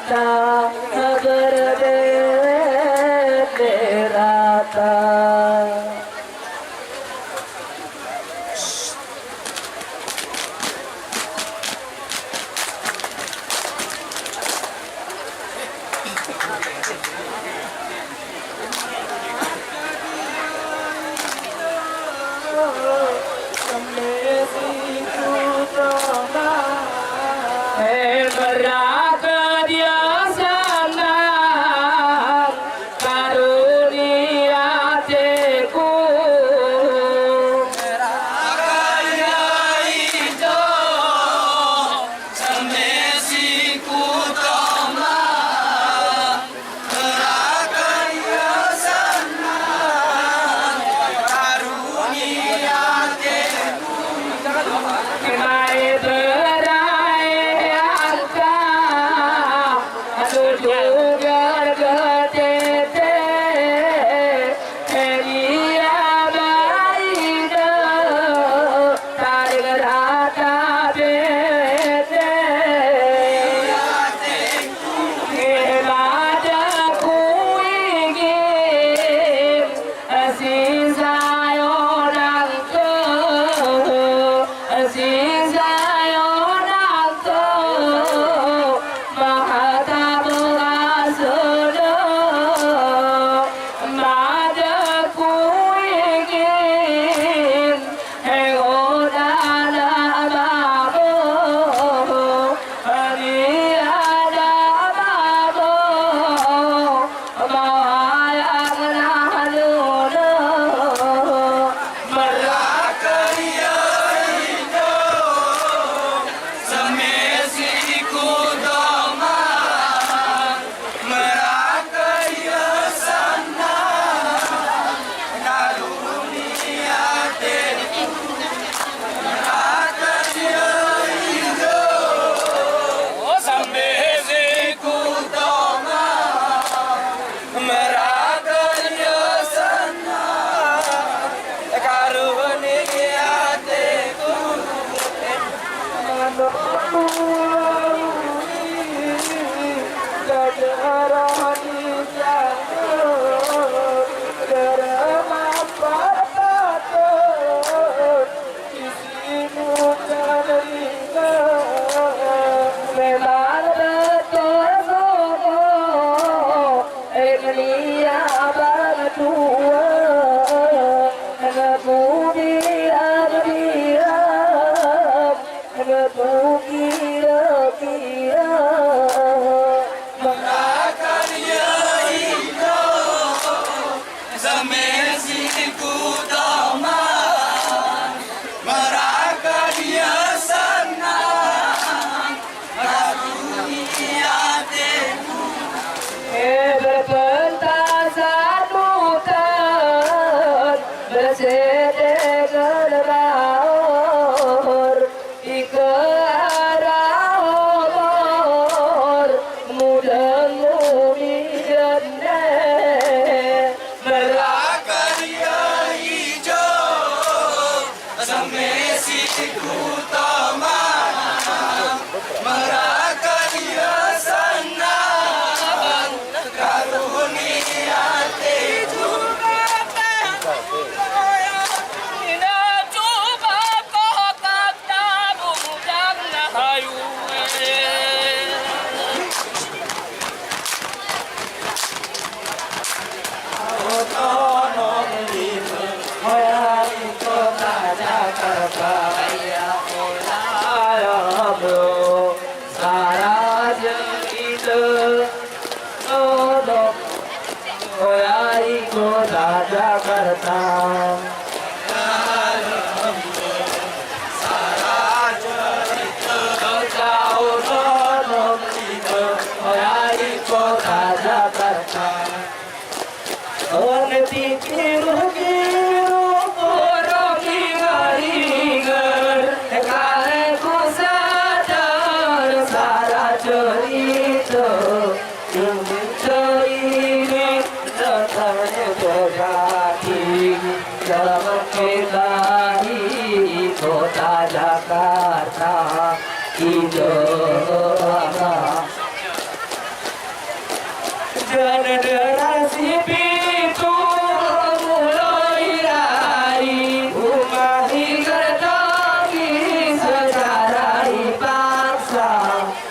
rata berdele rata. Kenai berai angka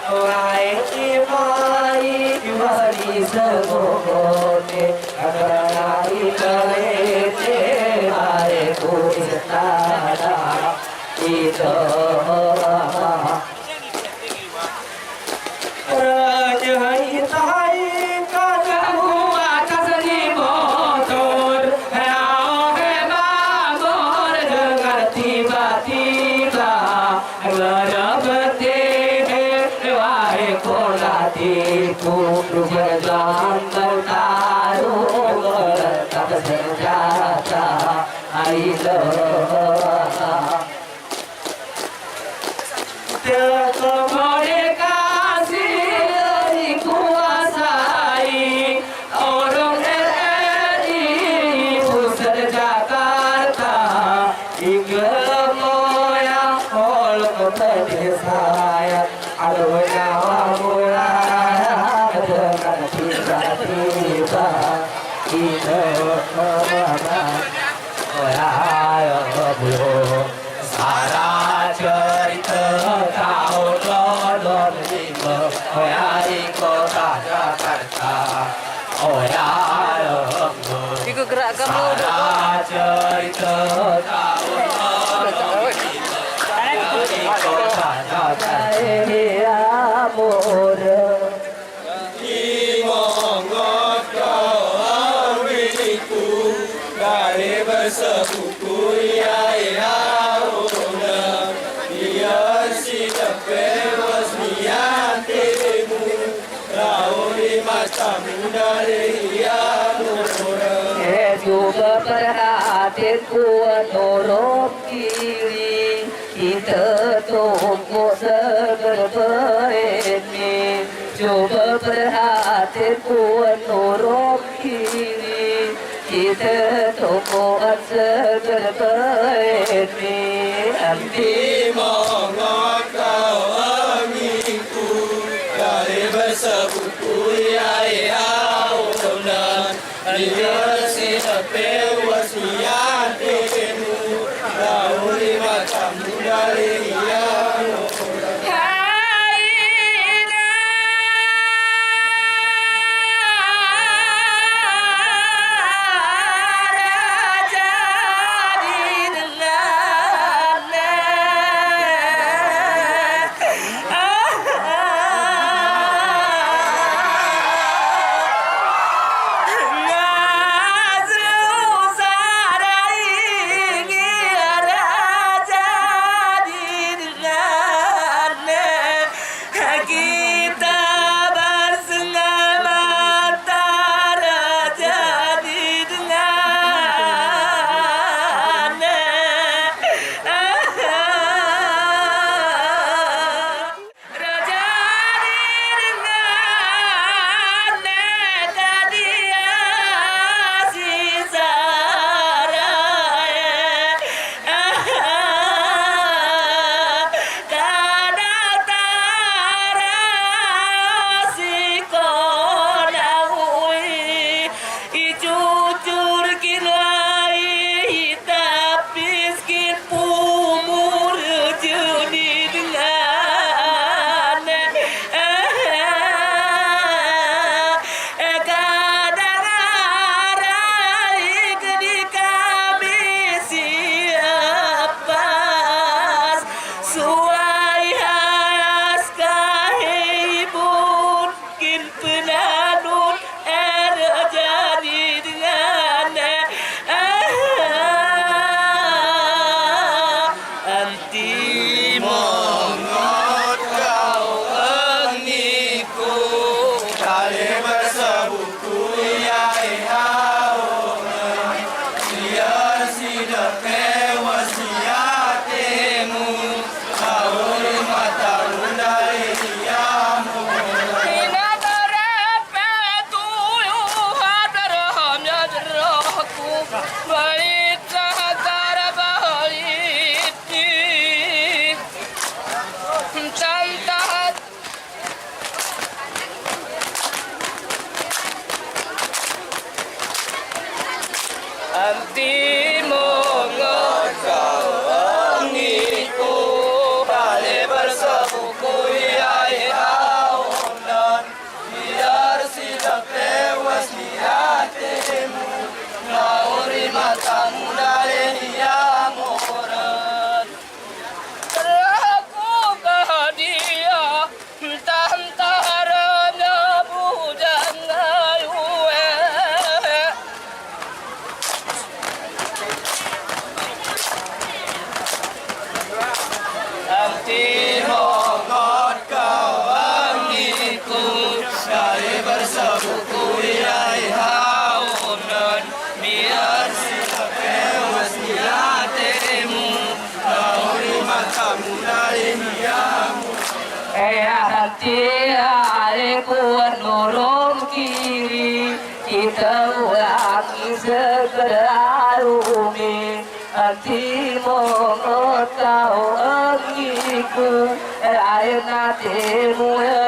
Wahai mai mari semote Agarani kalete Mare kuistada Ito Rajai tai kadamu atas di motor Heo heba bor dengar tiba-tiba Ledapeti wahai kodatiku Berjalan bertarung Tetap senjata Ailah Kemerdekaan dikuasai orang RRI pusat Jakarta hingga moyang oleh pedesaan aduh nyawa murah dengan tiba-tiba kita belum Sarah cerita kau lolon lima Oyai kota Jakarta Oyai Iku gerak kamu Sarah cerita kau lolon lima Oyai kota Jakarta Ini amor Imongot kau amiliku Dari bersebuku ya Dia si tepewas niatemu Rauri macam dari yang juga perhatianku nolok kiri Kita tumpuk segerbaini Coba perhatianku nolok kiri Kita tumpuk segerbaini Imongot kau aminku Dari bersebuku ya ulan Dia si tepewas niatemu Rauri macam dari yang tiare kuanolom kiri kita ulangi segera rumi Anti mongot kau angiku Raya nate muya